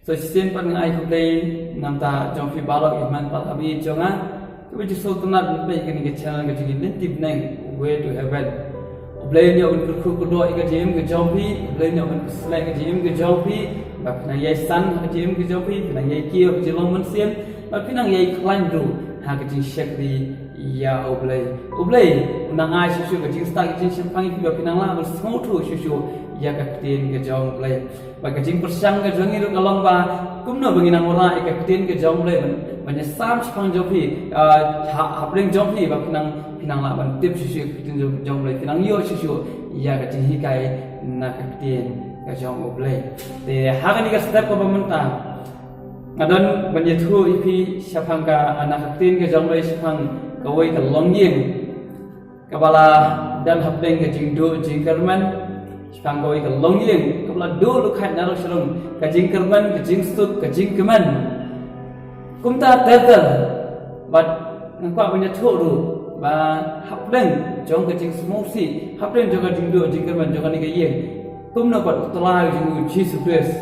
so sisen pan ngai ko play nam ta jong phi balok iman pat abi jonga ko bi so tunat pe ke ni channel ke jin tip nang way to heaven play ni on ku ku do ke jim ke jong phi play ni on slay ke jim ke jong phi ba nang yai san ke jim ke jong phi nang yai kio ke long man siem ba nang yai klan ru ha ke jin shek di ya oblay nang ai shu ke jin sta ke jin sim pang pi ba nang la ba small thu shu ya kapten ke jong play ba ke jing persang ke jong iru kalong ba kumno banginang ora ke kapten ke jong play ban sam chpang jong phi hapleng jong phi ba pinang la ban tip shu kapten jong play pinang yo shu ya ke jing hi kai na kapten ke jong play te ha ni ka step ko ba munta ngadon ban ye thu ipi syapang ka anak kapten ke jong play syapang kawai ka longyeng kabala dan hapleng ke jing do jing kerman Spang kau ikan longyeng, kepala dulu kat naruh serung, kajing kerman, kajing stuk, kajing keman. Kumta terter, bat engkau punya curu, bat hapleng, jong kajing semusi, hapleng jong kajing dua, kajing kerman, jong kani kayeng. Kumna bat telah jeng uji subres,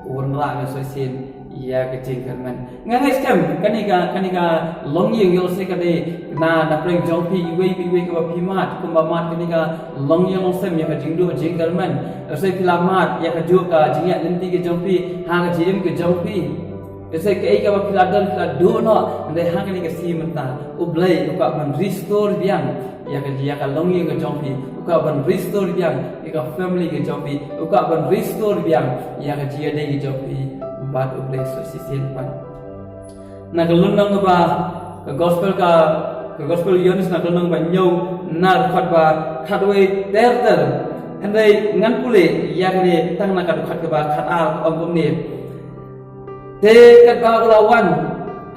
warna ngasosian, iya kajing kerman. Ngangai scam, kanika longyeng yang sekade na napreng jong pi iwe ke pimat kumbamat kanika longyeng sem ya kajing dua, kajing kerman. Asai pilamat ya kajuk ka jingat nanti ke jong pi, ha kajim ke jong pi. Asai ke ka piladan piladu no, ndai ha kanika si menta. Ublay uka ban restore biang ya ka longyeng ke jong pi. Uka ban restore biang ya family ke jong pi. Uka ban restore biang ya ka jia dei ke jong pi. Bat ublay so sisien pan. Na kalunang ba ka gospel Yohanes na kalunang ba nyau nar khat ba khatwe terter. Handai ngan pule yang ni tang nak khat ba khat a om ni te kat ba lawan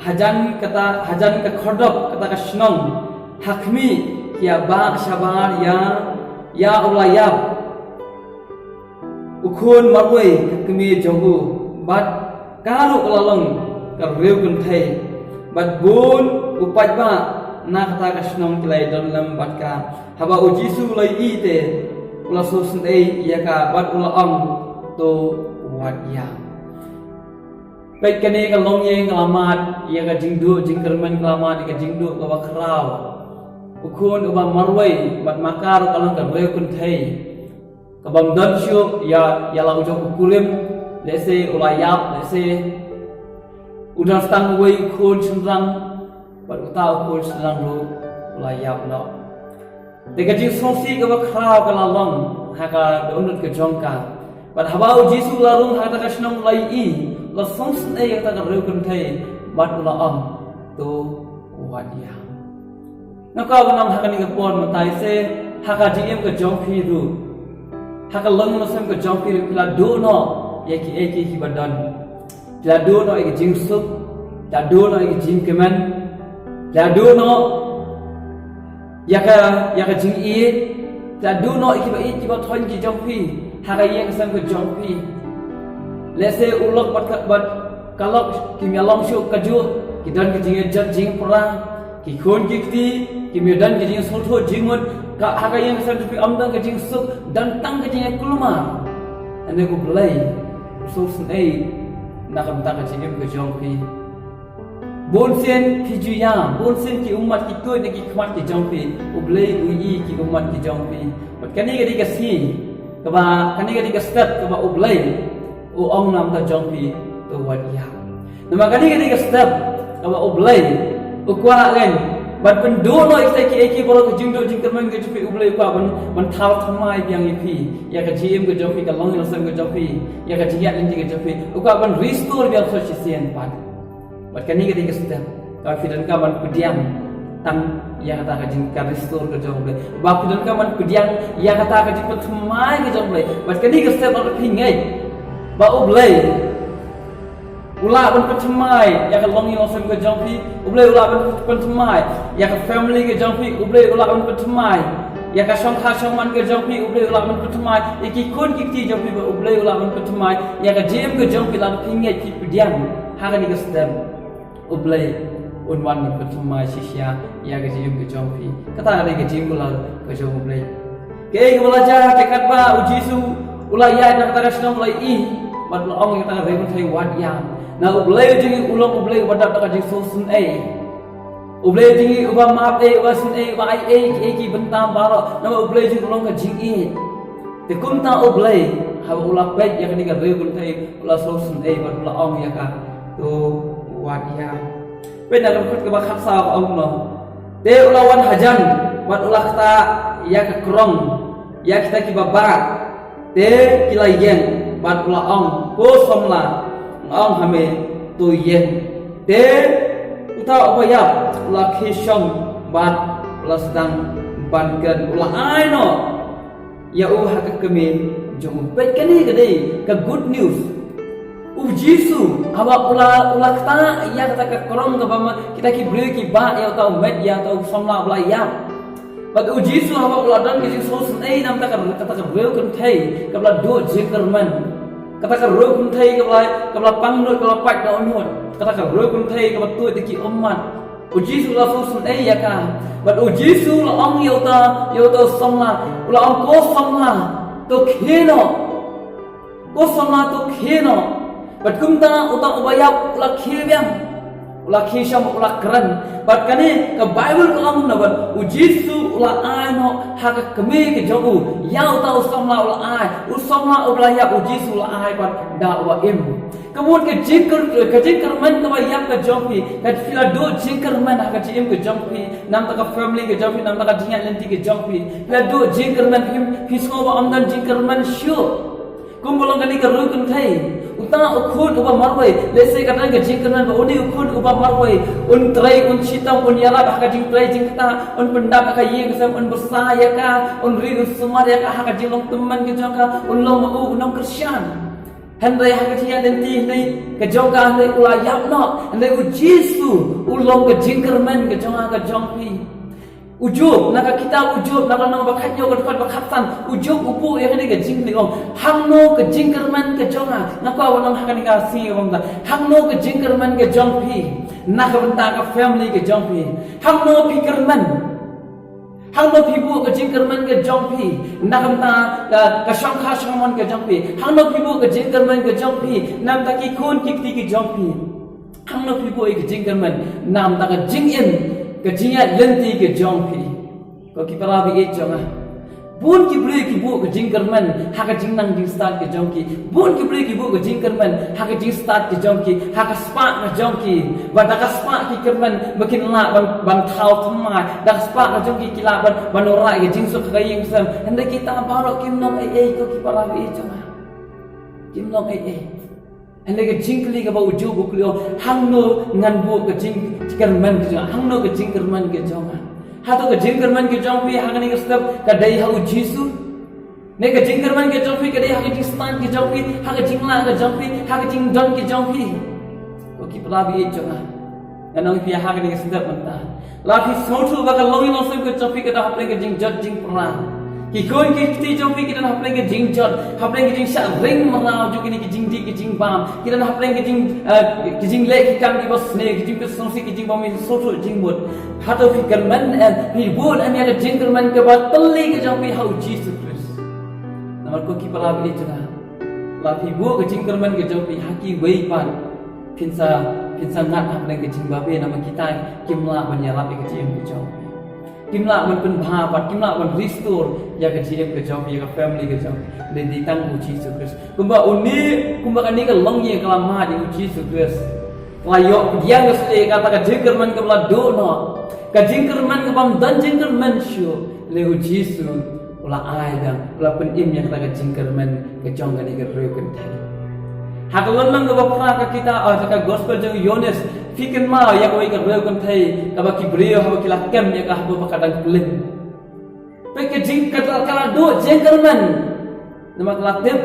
hajan ka khodok kata ka snong hakmi kia ba sabar ya ulayab ukun marwe hakmi jogu bat kalu kelalong kareu kun thai bat bun upat ba na kata ka snong kelai dalam bat ka haba ujisu lai i te ula susun ya ka bat ula om to wat ya baik kene ka longyeng kalamat ya ka jingdu jingkerman kalamat ka jingdu ka bakrau ukun uba marwai bat makar kalang ka reu kun thai ka bam dan syu ya lau jok kulim lese ulayap lese udah stang wei ukun sunrang bat utau ukun sunrang ru ulayap no Dekat jing songsi ke bakrau ke lalong haka donut ke jongka. Bat habau Jisu larung haka ka snong lai i la songsen e kata ka reukun thai bat ula om tu wadia. Nakau kanam haka ni ke pon matai se haka jing ke jongpi ru. Haka long no sem ke jongpi ru pila do no eki ki badan. Pila do no eki jing sup, pila do no eki jing keman. Pila do no yaka jing i ta du no ikiba thon ki jongpi haka yeng sam ko jongpi lese ulok bat kalok ki melong shu kaju ki dan ki jing jing perang ki khon ki ki medan ki jing sultho jingun ka haka yeng sam pi amdang ki jing suk dan tang ki jing kulma ane ko belai so sun ei nakam tang ki jing ko jongpi Bonsen kijuya, bonsen ki umat ki koi ki khmat ki jongpi, ublei ui ki umat ki jongpi. Bat kani gadi ka si, kani gadi ka step kaba ublei, u ong nam ta jongpi to wadia. Nama kani gadi ka step kaba ublei, u kwa len, bat pendu no ikse ki eki bolo ki jingdo jingkerman ki jongpi ublei kwa ban thal thamai biang ipi, ya ka jiem ki jongpi ka long yosam ki jongpi, ya ka jiat len ki jongpi, u kwa ban restore biang so sisien pat. Bat kani gadi ka step ka fidan ka ban pediam tam ya kata ka jing ka restore ka jong ble ba fidan ka ban pediam ya kata ka jing patmai ka jong ble bat kani ka step ba pingai ba ublei ula ban patmai ya ka long yo sem ka jong pi ublei ula ban patmai ya ka family ka jong pi ublei ula ban patmai ya ka song kha song man ka jong pi ublei ula ban patmai iki kun ki ti jong pi ba ublei ula ban patmai ya ka jim ka jong pi la pingai ki pediam ha ka ni ka step ublay unwan ni pertama sisya ya ke jim ke jongpi kata ada ke jim kula ke jong ublay ke belajar dekat ba ujisu ulaya nak tarasno ulai i bat la ong kita reu thai wat ya na ublei jing ulong ublei wadat ka jing so sun ai ublei jing uba map ai uba sun ai uba ai ki bentam baro na ublei jing ulong ka jing i te kum ta ublei ha ulak pet ya kani ka reu kun thai ula so sun ai bat la ong ya ka to wat ya pe na ka khut ka ba khap sa ong no te ulawan hajan bat ulak ta ya ka krong ya kita ki babarat te kila yen bat ula ong ko somla ong hame tu yen te uta opaya ula khishong bat ula sedang bankan ula ai no ya u hak kemi jong pet kani gede ka good news u jisu aba ula kata ya kata ka korong ka bama kita ki beli ki ba ya tau met ya tau somla ula ya bat u jisu aba ula dan ki so sun ai nam ta ka kata ka reu kun thai ka bla do jekerman kata ka reu kun thai ka bla pang no ka pat da onot kata ka reu kun thai ka tu ti ki ommat u jisu la so sun ai ya ka bat u jisu la ong ya ta somla ula ong ko somla to khino ko somla to khino bat kumta uta ubayap ula khibyam ula khisham ula kran bat kani ka bible ko amun na bat ujisu ula ano haka kami ke jogu ya uta usamla ula ai usamla ula ya ujisu ula ai bat da wa im kemudian ke jingker man ka yap ka jompi ka fila do jingker man haka jim ke jompi nam ta ka family ke jompi nam ta ka dinga lenti ke jompi fila do jingker man hisko ba amdan jingker man shu kumbolong kali ka rukun thai uta ukhun uba marwai lese katan ka jingkan ba uni ukhun uba marwai un trai un chitam un yala ba ka jing trai jing kata un pendap ka yeng sam un besaya ka un ri sumar ya ka ha ka jilong teman ke jongka un long u nong krisyan handai ha ka thia den ti nei ka jongka handai ula yap no handai u jisu ulong ka jingkar man ka jonga ka jongpi ujub naka kita ujub naka nang bakhat yo ka bakhatan ujub upu ya kani ka jing ni ong hangno ka jingkerman ka jonga naka wanang hakani ka si ong da hangno ka jingkerman ka jongpi naka benta ka family ka jongpi hangno pikerman hangno pibu ka jingkerman ka jongpi naka benta ka shangkha shangman ka jongpi hangno pibu ka jingkerman ka jongpi nam ta ki khun kikti ki jongpi hangno pibu ka jingkerman nam ta ka jingin kejingat lenti ke jongpi ko ki para bi jonga bun ki bre ki bu ke jingkerman ha ka jingnang jing start ke jongki bun ki bre ki bu ke jingkerman ha ka jing start ke jongki ha ka spa ke jongki ba da ka spa ki kerman makin la ban thau thma da spa ke jongki kila ban ora ke jing su ka yeng sam handa kita baro kim nong ai ko ki para bi jonga kim nong ai anda ke jingkli ke bau jubu klio hangno ngan bu ke jingkerman ke jonga hangno ke jingkerman ke jonga hato ke jingkerman ke jongpi hangani ke step ka dai hau jisu ne ke jingkerman ke jongpi ke dai hang jing stan ke jongpi ha ke jingla ke jongpi ha ke jing don ke jongpi ko ki plabi jonga anong pi hangani ke step manta la fi sotu ba ka lowi no sem ke jongpi ke da hapre ke jing jot jing pra ki kon ki ti jongpi kita nak play ke jing jot haplen ke jing sha ring marau ju kini ke jing di ke jing bam kita nak haplen ke jing le ki kam ki bos ne ke jing ke songsi ke jing bam mi sotu jing bot hato fikir man ni bol am ya ke jing kerman ke ba tali ke jongpi hau Jesus Christ namar ko ki pala bi chuna la fi bu ke jing kerman ke jongpi haki wei pan pinsa ngat haplen ke jing babe nama kita kimla menyalap ke jing ke jongpi kimla man pen bhapat kimla man restore ya ke jiem ke jom ya ke family ke jom de ditang uji Jesus kumba kani ke long ye kelama di uji Jesus layo dia ngesle kata ke jingkerman ke bla do no ke jingkerman ke bam dan jingkerman shu le uji Jesus ula ai dang ula pen im ya kata ke jingkerman ke jom kani ke reu kan thai hakalon mang ke bapra ka kita ka gospel jeng Yones fikin ma ya ko ke reu kan thai ka ba ki brio ha ki la kem ya ka ha ba kadang pelin pe ke jing kala do jingkerman nama kala tip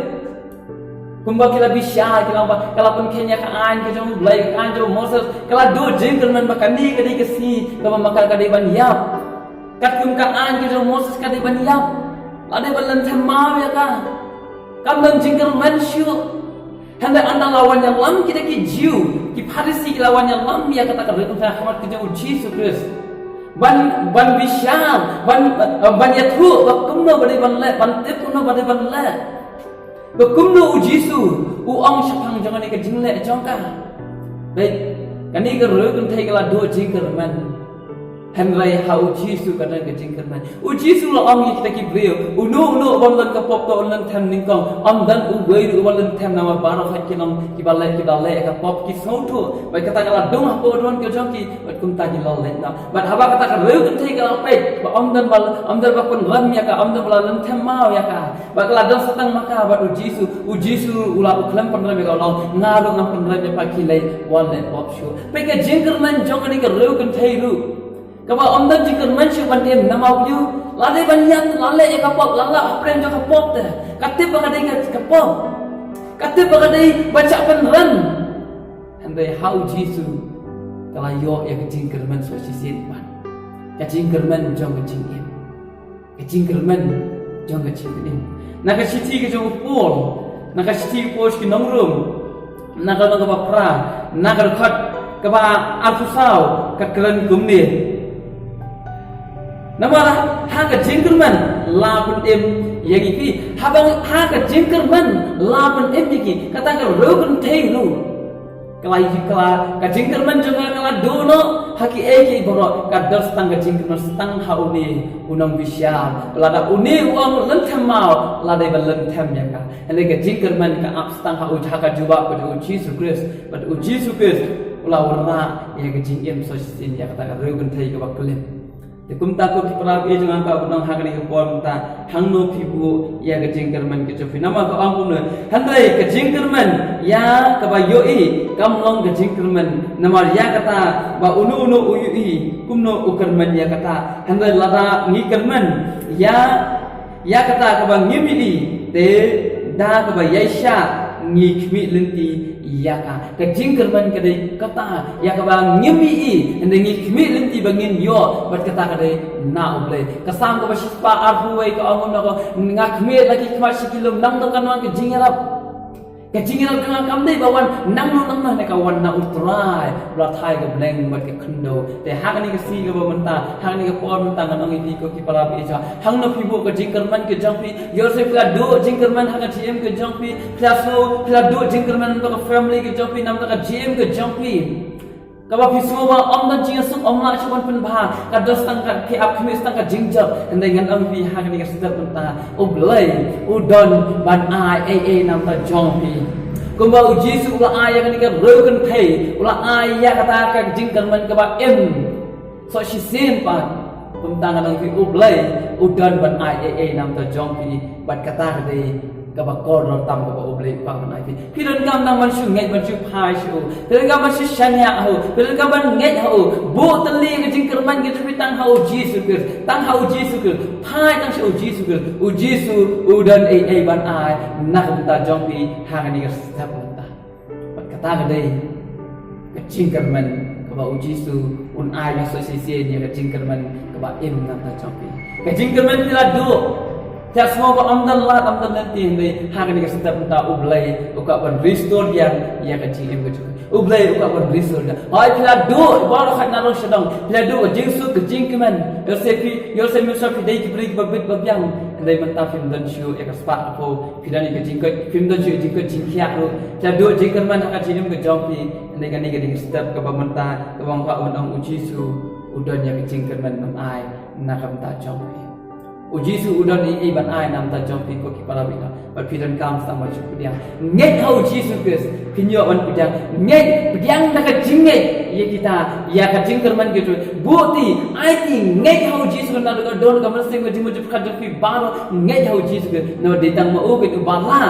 kumba kila bisha kala pun kenya ka an ke jong blai ka an jo Moses kala do jingkerman ba kani ke di ke si ka ba makal ka di ban yap kat kum ka an ke jong Moses ka di ban yap la de ban tham ma ya ka kam dan jingkerman shu handa anda lawan yang lam kita ki jiu ki Farisi ki lawan yang lam ya kata kerja kita khamat ke jauh Jesus Christ ban bisham ban yathu bakumno bade ban le ban tep kuno bade ban le bakumno ujisu ong sapang jangan ni ke jingle jongka baik kani ke ru kan thai kala do jingkerman Henry hau Jisu kadang kejingkerman. Jisu la ong kita ki brio. Uno balan ka pop to lan tham ning kong. Dan uwei balan tham nama baro khat kinong ki balai ka pop ki soto. Bai kata kala dong ha po don ke jongki bat kum ta ki lol le na. Bat haba kata ka reu kan thai kala pe. Ba dan ba kon ram ya ka dan bala lan tham mau ya ka. Ba kala dong satang maka bat Jisu ula uklam pan ram ka long ngalo ngam pan ram pa ki le wal le pop show. Pe ka jingkerman jong ni ka reu kan thai ru. Kaba omdan jikar manshu bandem namau liu lale banyan lale ekapop lala aprem jo kapop te kate bagadai kapop kate bagadai baca penran handai hau Jisu kala yo ya kejingkar man so sisit man kejingkar man jong kejingim kejingkar man jong kejingim naga siti ke jong pol naga siti pol ki nongrum naga pra naga khat kaba alfusau kakran kumni Namara haga jingkerman lapun em yagi pi habang haga jingkerman lapun em yagi kata ka rogun thei lu kalai kala ka jingkerman jonga kala dono haki eki boro ka dos tang ka jingkerman stang hauni unam bisyal lada uni uam lan thamau lada balan tham yaka ene ka jingkerman ka ap stang hau jaka juba pada Jisu Kristus ula warna ya ka jingem so sin ya kata ka rogun thei ka bakulim Kum takut kiprab ia jangan kau benang hak ni kepon ta hangno pibu ia kejingkerman kecofi nama kau ampun handai kejingkerman ya kabayoi kamlong kejingkerman nama ya kata ba unu uyui kumno ukerman ya kata handai lada ngikerman ya kata kabang ngimili te da kabayasha ngikmi lenti yaka kejingkerman kadai kata ya kabang ngimi ndengi kimi lenti bangin yo bat kata kadai na uble kasang ko baspa arhuai ko angon ko ngakme lagi kma sikilum nang no kanwan kejingirap dengan kamdai bawan nang ne kawan na utrai la thai ga bleng bat ke khndo te hak ni ke si ga bamanta hak ni ke por manta nang ngi ko ki para bi ja hang no pibu ke jingkerman ke jangpi yosef la do jingkerman hak gm ke jangpi klaso la do jingkerman to family ke jangpi nam ta gm ke jangpi kaba pisoma omdan jinga suk omla chuan pen bha ka dos tang ka ki ap khmis tang ka jingjap endai ngan am bi ha ni ka sidat menta ublai udon ban ai nam ta jongpi kumba Jisu ula aya ni ka rogan thei ula aya kata ka jingkerman ka ba em so shi sin pa kumtang nang fi ublai udon ban ai nam ta jongpi bat kata ka dei kaba koror tam kaba ublai pa ban ai piran kam nang man shu ngai ban shu phai shu piran kam man shu shanya ho piran kam ban ngai ho bo tali ke jingkerman ke tapi tang hau Jisu ke tang hau Jisu ke phai tang shu Jisu ke Jisu udan ai ban ai nak ta jongpi hang ni ke stap ta bat kata ka dei ke jingkerman kaba Jisu un ai na so si ni ke jingkerman kaba im na ta jongpi ke jingkerman pila do Tiap semua amdan nanti ini hak ni kesetap entah ublai uka ban restore yang ia kecil em kecil ublai uka ban restore dah. Hai pila do baru khat nalo sedang pila do jingsu kejingkeman Yosef Musa pidai kibrik babit babyang andai mentah film dan show ya kespa apa pila ni kejingket film dan show jingket jingkiak lu pila do jingkeman hak kecil em kejongpi andai kan ni kesetap ke mentah ke bangpa undang Jisu udan yang kejingkeman nam ai nakam ta jongpi Jisu udan ni ban ai nam ta jong piko ki para bina bat pidan kam sama chup dia ngai hau Jisu Kris kinyo ban pidang ngai pidang na ka jingai ye kita ya ka jingkerman gitu buti ai ti ngai hau Jisu na ka don ka mesti ka jimu jup ka pi baro ngai hau Jisu ke no ditang ma o ke bala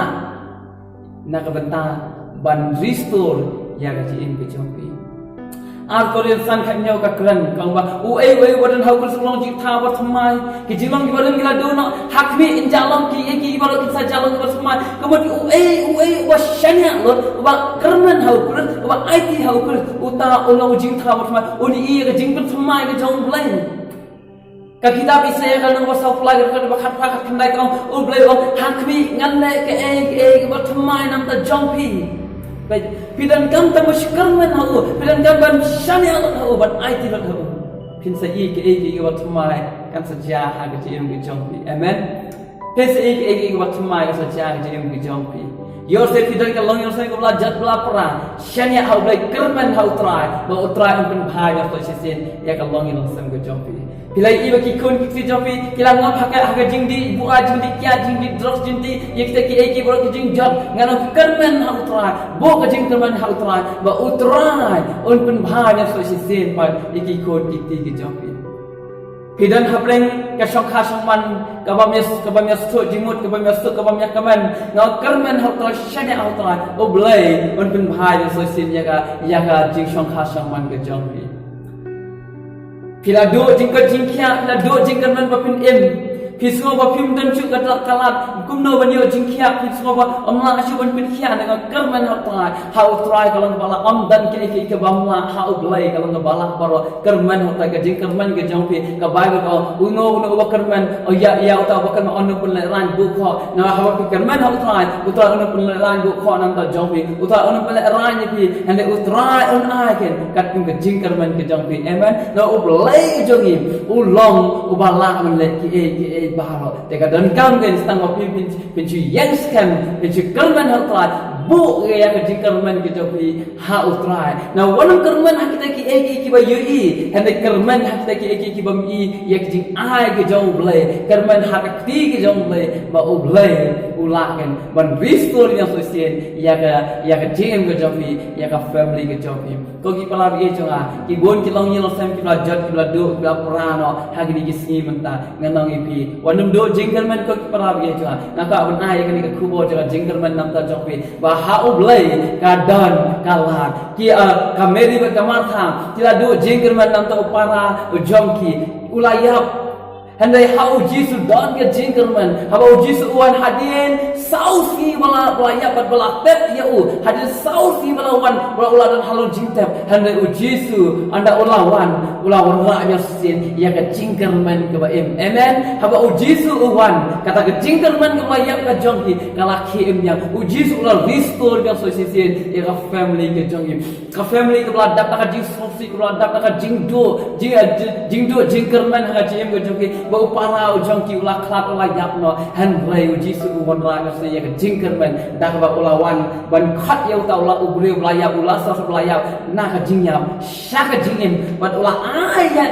na ka banta ban restore ya ka jin ke jong pi ar korean san khat nyau ka kran kang ba uai wadan hau kul sulong ji tha ba thamai ki jilong ki badan gila do no hakmi injalong ki baro ki sa jalong ba thamai kamot uai wa shanya lo ba karman hau kul ba it hau kul uta ulong ji tha ba thamai uni i ka jing ba thamai ka jong blai ka kitab isaya ka nang ba sa flag ka ba khat khat khandai ka u blai hakmi ngan le ke ba thamai nam ta jong pi Pidan kam ta mushkarman hau pidan kam ban shani hau ban ai ti hau pin sa ke wat mai kan sa ja ha ke em ke jongpi amen pin sa ke wat mai sa ja ke em ke jongpi Yosef fidan ka long Yosef ko bla jat bla pra shania hau blai kerman hau try ba utrai un bhai ya to sin ya ka long Yosef ko jompi pilai iba ki kun ki jompi kila ngam haka jingdi bua jingdi kya jingdi drugs jingdi yekta ki eki bro ki jing jot ngano kerman hau try bo ka jing kerman hau try ba utrai un bhai ya to sin pa iki kun ki jompi Pidan hapleng ka shokha shongman kabamya sto jimut kabamya sto kabamya kaman ngau kermen hautra shane hautra oblay un pin bhai so sin yaga jing shokha shongman ke jongpi pila do jingka jingkya pila do jingkan bapin em pismo ba phim dan chu kalat kumno banyo jingkya pismo ba amla asu ban pin khya ngau kermen hautra hautra kalang bala amdan ke bamla hau oblay kalang bala paro kermen hautra ke jing kermen ke jongpi ka bai ko uno ba kermen ya uta ba kermen onu pun ran bu kho na hawa kermen hautra uta onu pun ran bu kho nam ta jongpi uta onu pun ran ni hande utra on aiken kat pun ke jing kermen ke jongpi amen na oblay jongi ulong ubala man le ki baharo teka dan kam gen stang of pinchu yes kan pinchu kerman hautra bu ya ke kerman ke jopi ha utrai na wanam kerman hakita ki ba yui hande kerman hakita ki bam I yak jing ai ke jong blai kerman hakti ke jong blai ba oblai ulaken ban restore yang sosien ya ke jing ke jopi ya ke family ke jopi ko ki pala bi jonga ki bon ki long yelo sem ki la jot ki la do ki la prano hagini ki singi menta nganong ipi wanam do jing kerman ko ki pala bi jonga naka ban ai ke kubo jonga jing kerman nam ta jopi ba ha oblay ka dan kalat ki ka meri ba kamartha tila do jingker man nam ta upara jongki ulayap handai hau jisu dan ke jingker man hau jisu wan hadin sausi bala ulayap bala tep ya hadin sausi bala wan bala uladan halon jingtep handai jisu anda ulawan la nya sin ya ke jingker man ke ba amen hau jisu wan kata ke jingker man ke ulayap ke jongki kalaki yang jisu ula restore ke sosien ya ke family ke jongki ka family ke bala dap ka jing sausi ke bala dap ka jingdo jingker man ha jing ke jongki ba upara ujongki ula klat ula yapno handrai jisu wan raga se ya jingker men dak ba ulawan ban khat ya uta ula ubre ulaya ula sas ulaya na ka jingyap shaka jingim ban ula ayat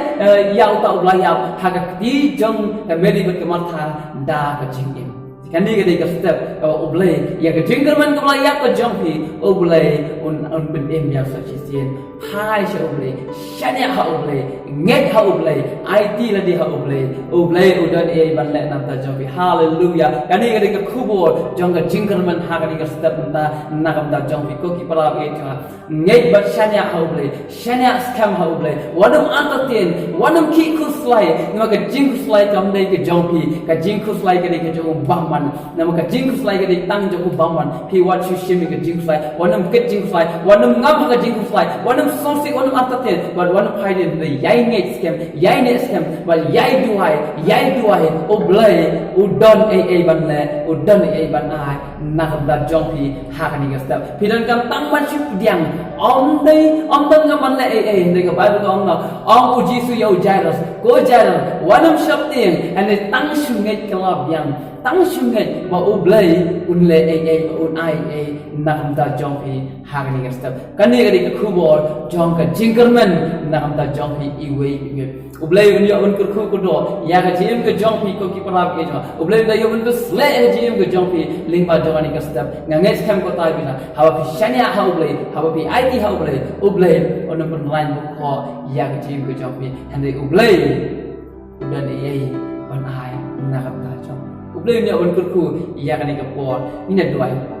ya uta ulaya haga ti jong meri bet kemartha da ka jingim kandi ke ka step ublay ya ka jingker men ulaya ka jongpi ublay un ben em ya sa chisien hai sha ublay shania ha ublay nget ha ublay IT la di ha ublay udan e ban le nam ta jongpi hallelujah kandi ke ka kubo jong ka jingker men ha ka ka step ta na kam ta jongpi ko ki para be cha nget ba shania ha ublay shania scam ha ublay wadam atatin wadam ki kuslai nama ka jing kuslai kam dei ke jongpi ka jing kuslai ke ke jong bamman nama ka jing kuslai ke tang jong bamman pi wat shu shimi ke jing kuslai wadam ke jing kuslai wadam ngam ka jing kuslai wadam sosi wadam atatin wadam phaidin the yai net scam but yai duai oblay udon ban le udon ban ai na kam da jongpi ha ka ni ka step pidan kam tang man shu diang om dan kam man le ndai ka ba ko om jisu yau jairus ko jairus wadam shapting and the tang shu nget kalab yang tang shungai ba oblay unle un ai nakam ta jongpi hagni ka step kani ka kubo jong ka jingkerman nakam ta jongpi iwe oblay un ya un ku do ya ka jim ka jongpi ko ki parab ke jo oblay da yo un ko sle ka jim ka jongpi lingba jongani ka step nganges kam ko ta bina hawa pi shania ha oblay hawa pi IT ha oblay on pun line ko ya ka jim ka jongpi and the oblay udan ban ai nakam ta jong ublay nya un ku ya kan ka por ina duai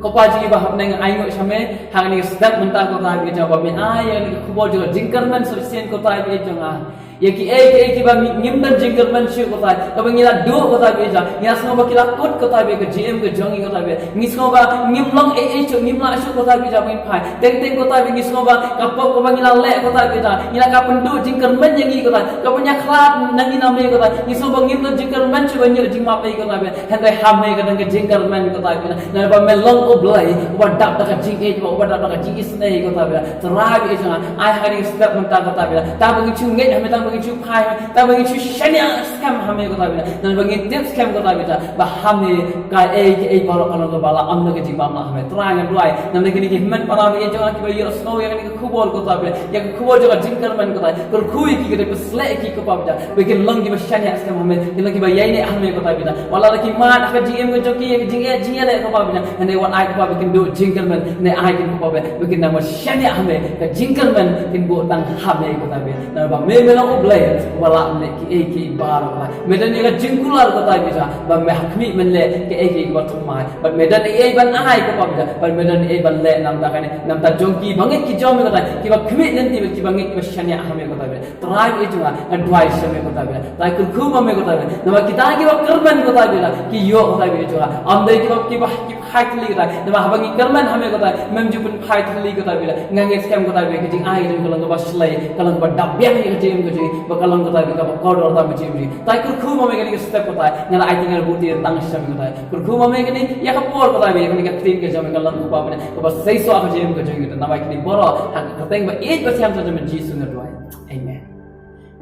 ko pa ji ba hab nang ai ngo same hang ni step menta ko ta bi jawab me ai ya ni ku bo jo jingkerman sosien ko ta bi jonga ya ki ba ngimdan jingkerman shu ko ta ka ba ngila do ko ta bi ja ya so ba kila kot ko ta bi ka gm ko jongi ko ta bi ngisko ba ngimlong chu ngimla shu ko ta bi ja min phai teng ko ta bi ngisko ba ka ko ba ngila le ko ta bi ja ngila ka pendu jingkerman yangi ko ta ka punya klat nang ina me ko ta ngisko ba ngimdan jingkerman chu ba nyi jingma pe ko ta bi handai ham me ka dang jingkerman ko ta bi na ba melong oblay wadap ka jing wadap ka jing isne ko ta bi trai bi ja ai hari step menta ko ta bi ta ba ngi chu nge ha me ta bagi chu phai ta bagi chu shania scam hame ko ta bina nan bagi tip scam ko ta bina ba hame ka e balo kalong ko bala amna ke jimam na hame trang duai nan bagi ni man para bagi jong ki ba yo snow ya ni khubol ko ta bina ya khubol jo jingkar man ko ta kul khui ki ke sle ki ko pa bina bagi long ki ba shania scam hame ki ba yai ne hame ko ta bina wala ki man ka gm ko joki jinga le ko pa bina ne what I ko pa kin do jingkar man ne I kin ko pa bina na mo shania hame ka jingkar man kin bo tang hame ko ta bina na ba me na ko blay wala ne ki bar wala medan ni ka jingkular ko ta bina ba me hakmi men le ki ko tu mai ba medan e ban ai ko pa bina ba medan e ban le nam ta ka ne nam ta jongki banget ki jom ko ta ki ba khmi nanti ki banget ki shania hame ko ta bina trai e junga advice hame ko ta bina tai kul khu hame ko ta bina na kita ki ba karman ko ta bina ki yo ko ta bina junga amdai ki ba hai thli ko ta na ba bangi karman hame ko ta mem ju pun hai thli ko ta bina ngang scam ko ta bina ki jing ai jing kalang ba slay kalang ba dabyang ki jing ko jing ba kalang ko ta bina ba kor ta ba jing tai kul khu hame ki step ko ta ngala ai tingal buti tang sham ko ta kul khu hame ki ya ka por ko ta bina ki trin ke jam kalang ko pa bina ko ba sei so ka jing ko jing na ba ki boro hak ka teng ba e ba siam ta men jisu na duai amen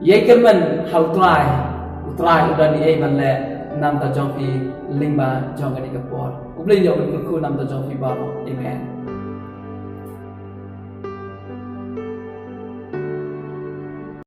ye kerman how try udah ni ban le nam ta jong pi lingba jong ka ni ka por ublei yo kul khu nam ta jong pi ba amen